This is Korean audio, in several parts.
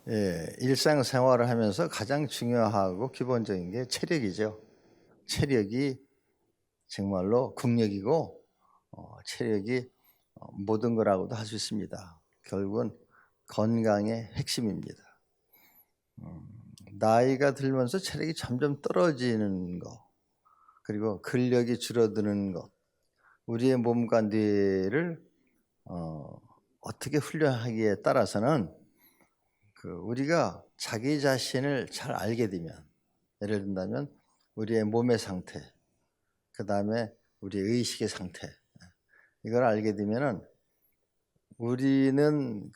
일상생활을 하면서 가장 중요하고 기본적인 게 체력이죠. 체력이 정말로 국력이고 체력이 모든 거라고도 할 수 있습니다. 결국은 건강의 핵심입니다. 나이가 들면서 체력이 점점 떨어지는 것, 그리고 근력이 줄어드는 것, 우리의 몸과 뇌를 어떻게 훈련하기에 따라서는 우리가 자기 자신을 잘 알게 되면, 예를 든다면 우리의 몸의 상태, 그 다음에 우리의 의식의 상태, 이걸 알게 되면은 우리는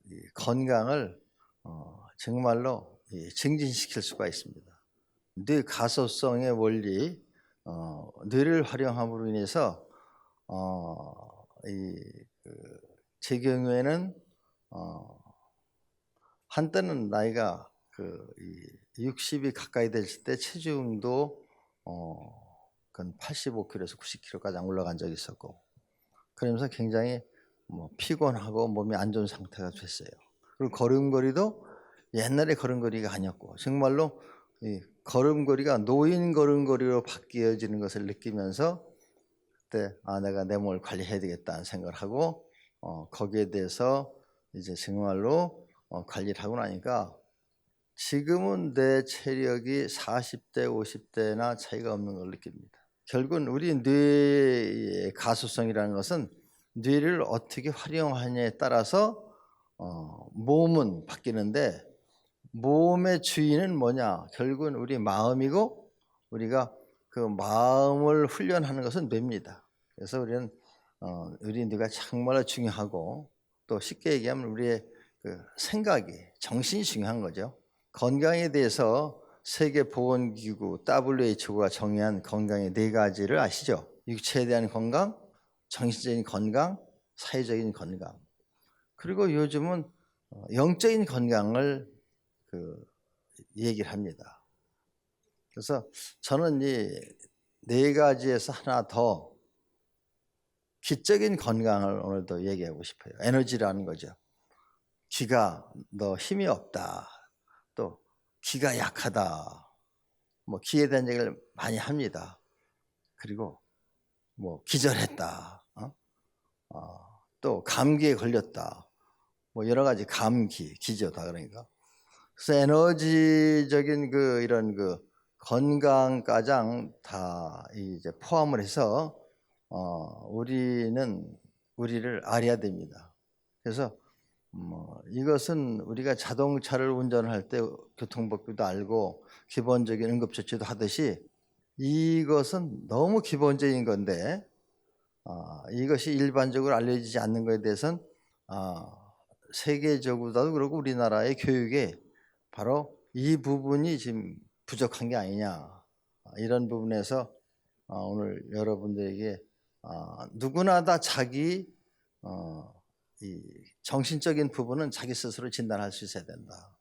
이 건강을 정말로 증진시킬 수가 있습니다. 뇌 가소성의 원리, 뇌를 활용함으로 인해서 제 경우에는 한때는 나이가 60이 가까이 됐을 때 체중도 근 85kg에서 90kg까지 올라간 적이 있었고, 그러면서 굉장히 피곤하고 몸이 안 좋은 상태가 됐어요. 그리고 걸음걸이도 옛날에 걸음걸이가 아니었고, 정말로 이 걸음걸이가 노인 걸음걸이로 바뀌어지는 것을 느끼면서 그때 내가 내 몸을 관리해야 되겠다는 생각을 하고 거기에 대해서 이제 정말로 관리를 하고 나니까 지금은 내 체력이 40대, 50대나 차이가 없는 걸 느낍니다. 결국은 우리 뇌의 가소성이라는 것은 뇌를 어떻게 활용하냐에 따라서 몸은 바뀌는데, 몸의 주인은 뭐냐? 결국은 우리 마음이고, 우리가 그 마음을 훈련하는 것은 뇌입니다. 그래서 우리는 우리 뇌가 정말 중요하고, 또 쉽게 얘기하면 우리의 생각이, 정신이 중요한 거죠. 건강에 대해서 세계보건기구 WHO가 정의한 건강의 4가지를 아시죠? 육체에 대한 건강, 정신적인 건강, 사회적인 건강, 그리고 요즘은 영적인 건강을 얘기를 합니다. 그래서 저는 이 4가지에서 하나 더 기적인 건강을 오늘도 얘기하고 싶어요. 에너지라는 거죠. 귀가 너 힘이 없다, 또 귀가 약하다, 귀에 대한 얘기를 많이 합니다. 그리고 기절했다, 또 감기에 걸렸다, 여러 가지 감기, 기저 다 그러니까. 그래서 에너지적인 이런 건강 가장 다 이제 포함을 해서 우리를 알아야 됩니다. 그래서 이것은 우리가 자동차를 운전할 때 교통법규도 알고 기본적인 응급조치도 하듯이 이것은 너무 기본적인 건데 이것이 일반적으로 알려지지 않는 것에 대해서는 세계적으로도 그렇고 우리나라의 교육에 바로 이 부분이 지금 부족한 게 아니냐, 이런 부분에서 오늘 여러분들에게 누구나 다 자기 이 정신적인 부분은 자기 스스로 진단할 수 있어야 된다.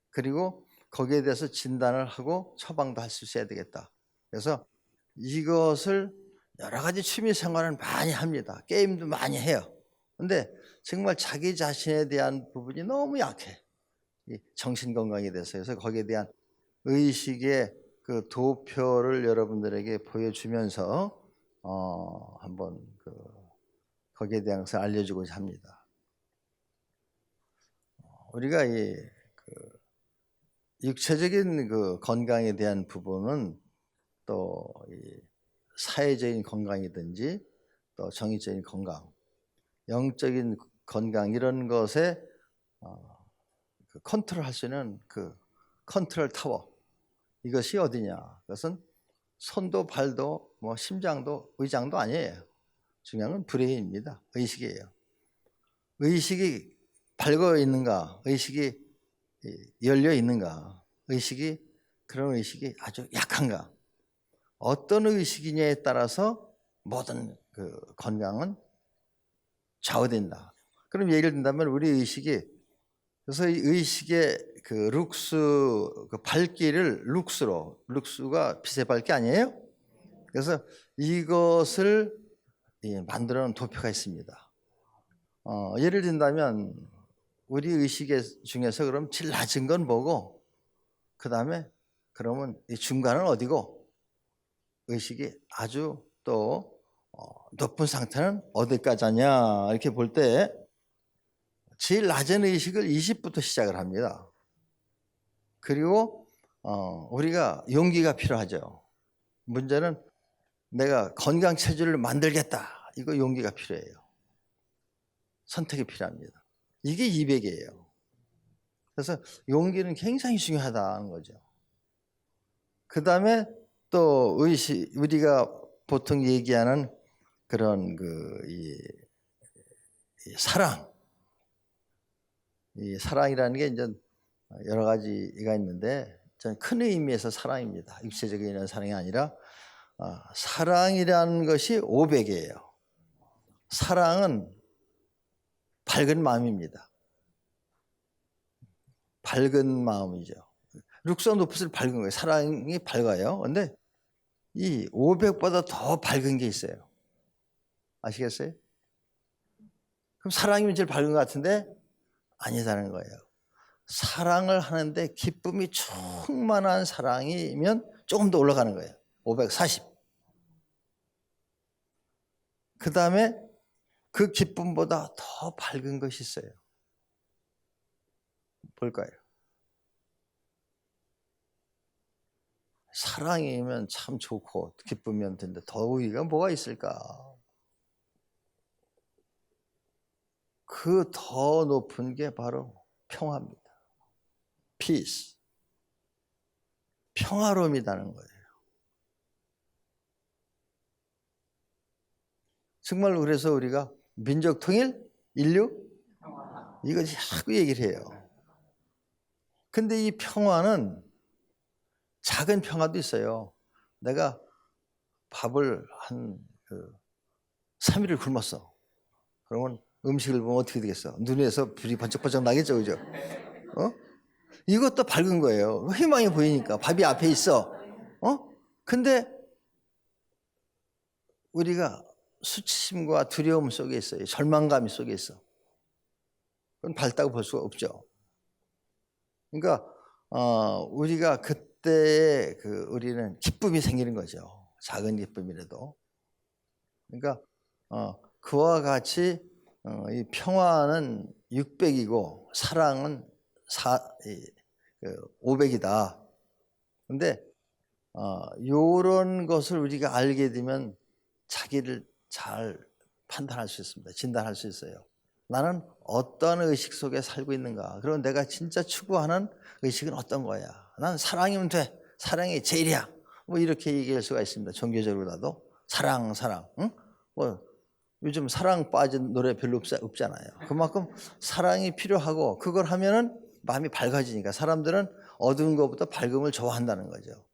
그리고 거기에 대해서 진단을 하고 처방도 할 수 있어야 되겠다. 그래서 이것을 여러 가지 취미 생활을 많이 합니다. 게임도 많이 해요. 근데 정말 자기 자신에 대한 부분이 너무 약해. 이 정신 건강에 대해서. 그래서 거기에 대한 의식의 도표를 여러분들에게 보여주면서 한번 거기에 대해서 알려주고자 합니다. 우리가 이 육체적인 건강에 대한 부분은 또 이 사회적인 건강이든지 또 정신적인 건강, 영적인 건강, 이런 것에 컨트롤할 수 있는 컨트롤 타워, 이것이 어디냐? 그것은 손도 발도 심장도 의장도 아니에요. 중요한 건 브레인입니다. 의식이에요. 의식이 밝아 있는가? 의식이 열려 있는가? 그런 의식이 아주 약한가? 어떤 의식이냐에 따라서 모든 건강은 좌우된다. 그럼 예를 든다면 우리 의식이, 그래서 이 의식의 룩스, 밝기를 룩스가 빛의 밝기 아니에요? 그래서 이것을 만들어 놓은 도표가 있습니다. 예를 든다면 우리 의식 중에서 그럼 제일 낮은 건 뭐고, 그 다음에 그러면 이 중간은 어디고, 의식이 아주 또 높은 상태는 어디까지 하냐 이렇게 볼 때 제일 낮은 의식을 20부터 시작을 합니다. 그리고 우리가 용기가 필요하죠. 문제는 내가 건강 체질을 만들겠다, 이거 용기가 필요해요. 선택이 필요합니다. 이게 200이에요. 그래서 용기는 굉장히 중요하다는 거죠. 그 다음에 또 의식, 우리가 보통 얘기하는 그런 이 사랑. 이 사랑이라는 게 이제 여러 가지가 있는데, 저는 큰 의미에서 사랑입니다. 육체적인 사랑이 아니라 사랑이라는 것이 500이에요. 사랑은 밝은 마음입니다. 밝은 마음이죠. 룩서 높을수록 밝은 거예요. 사랑이 밝아요. 근데 이 500보다 더 밝은 게 있어요. 아시겠어요? 그럼 사랑이면 제일 밝은 것 같은데 아니다는 거예요. 사랑을 하는데 기쁨이 충만한 사랑이면 조금 더 올라가는 거예요. 540. 그 다음에 그 기쁨보다 더 밝은 것이 있어요. 뭘까요? 사랑이면 참 좋고 기쁘면 된다. 더 우위가 뭐가 있을까? 그 더 높은 게 바로 평화입니다. peace. 평화로움이라는 거예요. 정말 그래서 우리가 민족 통일, 인류, 이거 자꾸 얘기를 해요. 근데 이 평화는 작은 평화도 있어요. 내가 밥을 한 3일을 굶었어. 그러면 음식을 보면 어떻게 되겠어? 눈에서 불이 번쩍번쩍 나겠죠, 그죠? 이것도 밝은 거예요. 희망이 보이니까 밥이 앞에 있어. 근데 우리가 수치심과 두려움 속에 있어요. 절망감 속에 있어. 그건 밝다고 볼 수가 없죠. 그러니까 우리가 그때 우리는 기쁨이 생기는 거죠. 작은 기쁨이라도. 그러니까 그와 같이 이 평화는 600이고 사랑은 500이다. 근데 이런 것을 우리가 알게 되면 자기를 잘 판단할 수 있습니다. 진단할 수 있어요. 나는 어떤 의식 속에 살고 있는가? 그리고 내가 진짜 추구하는 의식은 어떤 거야? 난 사랑이면 돼. 사랑이 제일이야. 뭐 이렇게 얘기할 수가 있습니다. 종교적으로라도 사랑. 응? 뭐 요즘 사랑 빠진 노래 별로 없잖아요. 그만큼 사랑이 필요하고 그걸 하면은 마음이 밝아지니까 사람들은 어두운 것보다 밝음을 좋아한다는 거죠.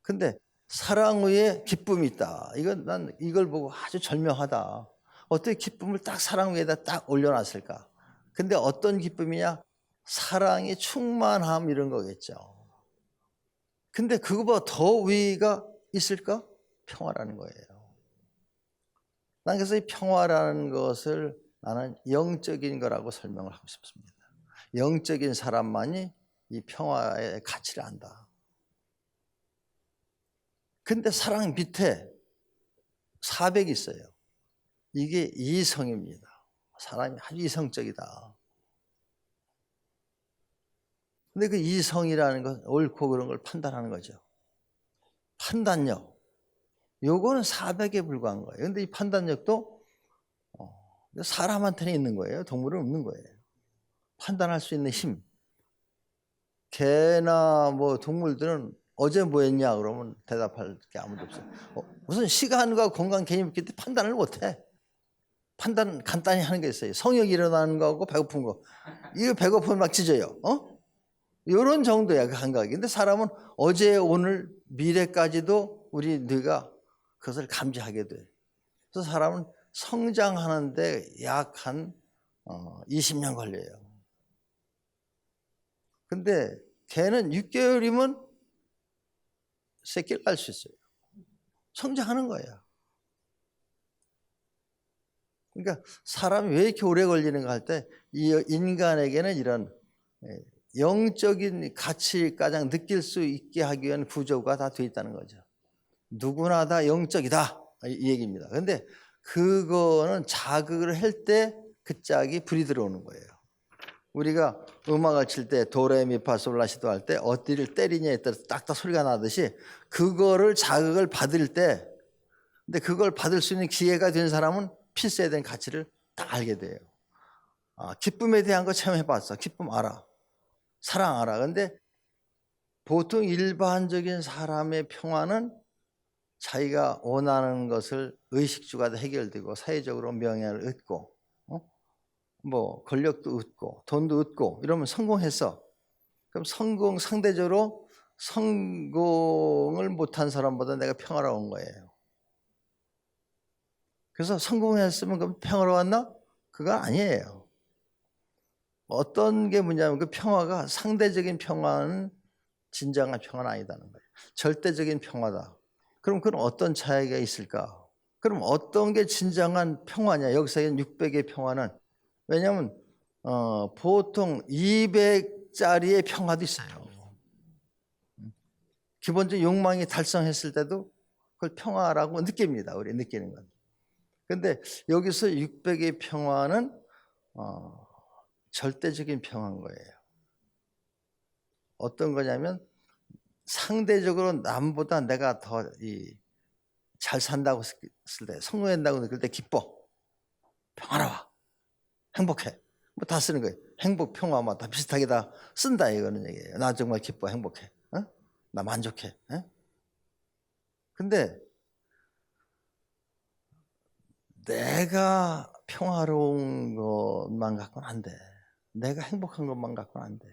근데 사랑 위에 기쁨이 있다. 난 이걸 보고 아주 절묘하다. 어떻게 기쁨을 딱 사랑 위에다 딱 올려놨을까? 근데 어떤 기쁨이냐? 사랑이 충만함 이런 거겠죠. 근데 그거보다 더 위가 있을까? 평화라는 거예요. 난 그래서 이 평화라는 것을 나는 영적인 거라고 설명을 하고 싶습니다. 영적인 사람만이 이 평화의 가치를 안다. 근데 사랑 밑에 400이 있어요. 이게 이성입니다. 사람이 아주 이성적이다. 근데 그 이성이라는 건 옳고 그런 걸 판단하는 거죠. 판단력. 요거는 400에 불과한 거예요. 근데 이 판단력도 사람한테는 있는 거예요. 동물은 없는 거예요. 판단할 수 있는 힘. 개나 뭐 동물들은 어제 뭐 했냐 그러면 대답할 게 아무도 없어요. 무슨 시간과 공간 개념이 있기 때문에 판단을 못해. 판단 간단히 하는 게 있어요. 성욕이 일어나는 거하고 배고픈 거. 이거 배고프면 막 짖어요. 이런 정도야 그 감각이. 근데 사람은 어제 오늘 미래까지도 우리 뇌가 그것을 감지하게 돼. 그래서 사람은 성장하는데 약 한 20년 걸려요. 근데 개는 6개월이면 새끼를 낳을 수 있어요. 성장하는 거예요. 그러니까 사람이 왜 이렇게 오래 걸리는가 할 때 이 인간에게는 이런 영적인 가치 가장 느낄 수 있게 하기 위한 구조가 다 돼 있다는 거죠. 누구나 다 영적이다 이 얘기입니다. 그런데 그거는 자극을 할 때 그 짝이 불이 들어오는 거예요. 우리가 음악을 칠 때 도레미파솔라시도 할 때 어디를 때리냐에 따라서 딱딱 소리가 나듯이 그거를 자극을 받을 때, 근데 그걸 받을 수 있는 기회가 된 사람은 필수에 대한 가치를 딱 알게 돼요. 기쁨에 대한 거 체험해봤어. 기쁨 알아. 사랑 알아. 근데 보통 일반적인 사람의 평화는 자기가 원하는 것을 의식주가 해결되고 사회적으로 명예를 얻고 뭐 권력도 얻고 돈도 얻고 이러면 성공했어. 그럼 상대적으로 성공을 못한 사람보다 내가 평화로운 거예요. 그래서 성공했으면 그럼 평화로웠나? 그건 아니에요. 어떤 게 뭐냐면 그 평화가 상대적인 평화는 진정한 평화는 아니다는 거예요. 절대적인 평화다. 그럼 그건 어떤 차이가 있을까? 그럼 어떤 게 진정한 평화냐? 여기서 600의 평화는, 왜냐하면 보통 200짜리의 평화도 있어요. 기본적인 욕망이 달성했을 때도 그걸 평화라고 느낍니다. 우리 느끼는 건. 그런데 여기서 600의 평화는 절대적인 평화인 거예요. 어떤 거냐면 상대적으로 남보다 내가 더 잘 산다고 했을 때, 성공한다고 느낄 때 기뻐, 평화로워, 행복해. 뭐 다 쓰는 거예요. 행복, 평화 뭐 다 비슷하게 다 쓴다 이거는 얘기예요. 나 정말 기뻐, 행복해, 나 만족해. 근데 내가 평화로운 것만 갖고는 안 돼. 내가 행복한 것만 갖고는 안 돼.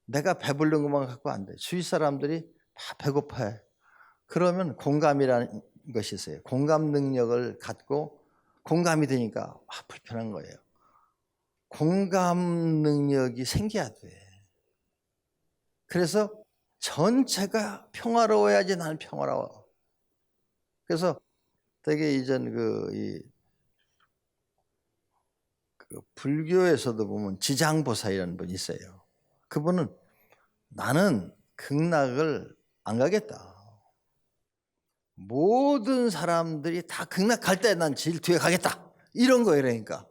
내가 배부른 것만 갖고 안 돼. 주위 사람들이 다 배고파해. 그러면 공감이라는 것이 있어요. 공감 능력을 갖고 공감이 되니까 불편한 거예요. 공감 능력이 생겨야 돼. 그래서 전체가 평화로워야지 나는 평화로워. 그래서 되게 이전 그 불교에서도 보면 지장보살 이라는 분이 있어요. 그분은 나는 극락을 안 가겠다. 모든 사람들이 다 극락 갈 때 난 제일 뒤에 가겠다. 이런 거예요. 그러니까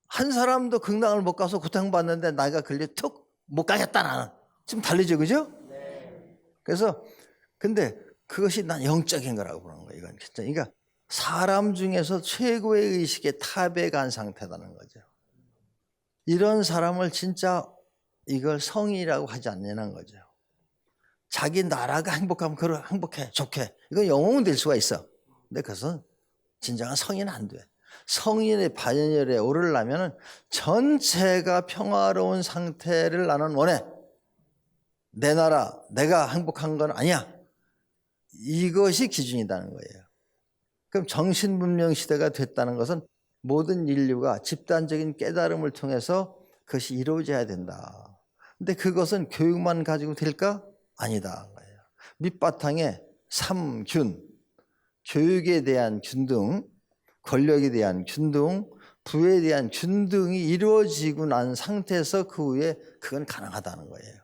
한 사람도 극락을 못 가서 고통받는데 나가 걸려 툭 못 가겠다 나는. 지금 달리죠, 그죠? 그래서 근데 그것이 난 영적인 거라고 보는 거예요. 이건 진짜. 그러니까 사람 중에서 최고의 의식의 탑에 간 상태라는 거죠. 이런 사람을 진짜 이걸 성이라고 하지 않냐는 거죠. 자기 나라가 행복하면 그래 행복해 좋게 이건 영웅은 될 수가 있어. 근데 그것은 진정한 성인은 안 돼. 성인의 반열에 오르려면 전체가 평화로운 상태를 나는 원해. 내 나라 내가 행복한 건 아니야. 이것이 기준이라는 거예요. 그럼 정신문명 시대가 됐다는 것은 모든 인류가 집단적인 깨달음을 통해서 그것이 이루어져야 된다. 근데 그것은 교육만 가지고 될까? 아니다. 밑바탕에 삼균, 교육에 대한 균등, 권력에 대한 균등, 부에 대한 균등이 이루어지고 난 상태에서 그 후에 그건 가능하다는 거예요.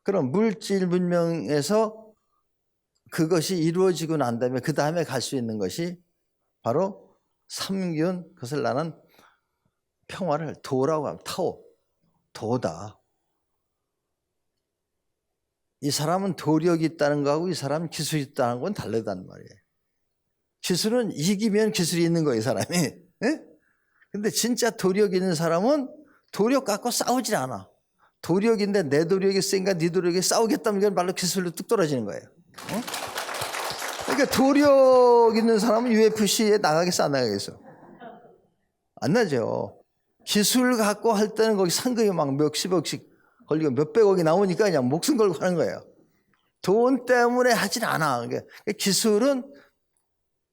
그럼 물질 문명에서 그것이 이루어지고 난 다음에 그 다음에 갈 수 있는 것이 바로 삼균, 그것을 나는 평화를 도라고 하면 타오, 도다. 이 사람은 도력이 있다는 거하고 이 사람은 기술이 있다는 건 다르단 말이에요. 기술은 이기면 기술이 있는 거예요, 이 사람이. 근데 진짜 도력 있는 사람은 도력 갖고 싸우질 않아. 도력인데 내 도력이 세니까 네 도력이 싸우겠다면 이건 말로 기술로 뚝 떨어지는 거예요. 그러니까 도력 있는 사람은 UFC에 나가겠어, 안 나가겠어? 안 나죠. 기술 갖고 할 때는 거기 상금이 막 몇십억씩 걸리고 몇백억이 나오니까 그냥 목숨 걸고 하는 거예요. 돈 때문에 하진 않아. 그러니까 기술은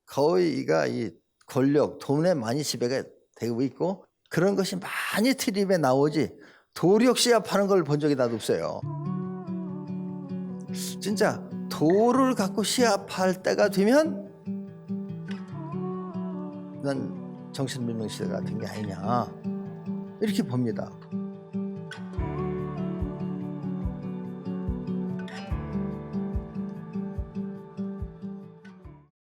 거의가 이 권력, 돈에 많이 지배가 되고 있고 그런 것이 많이 트립에 나오지 도력 시합하는 걸 본 적이 나도 없어요. 진짜 도를 갖고 시합할 때가 되면 정신분명 시대가 된 게 아니냐 이렇게 봅니다.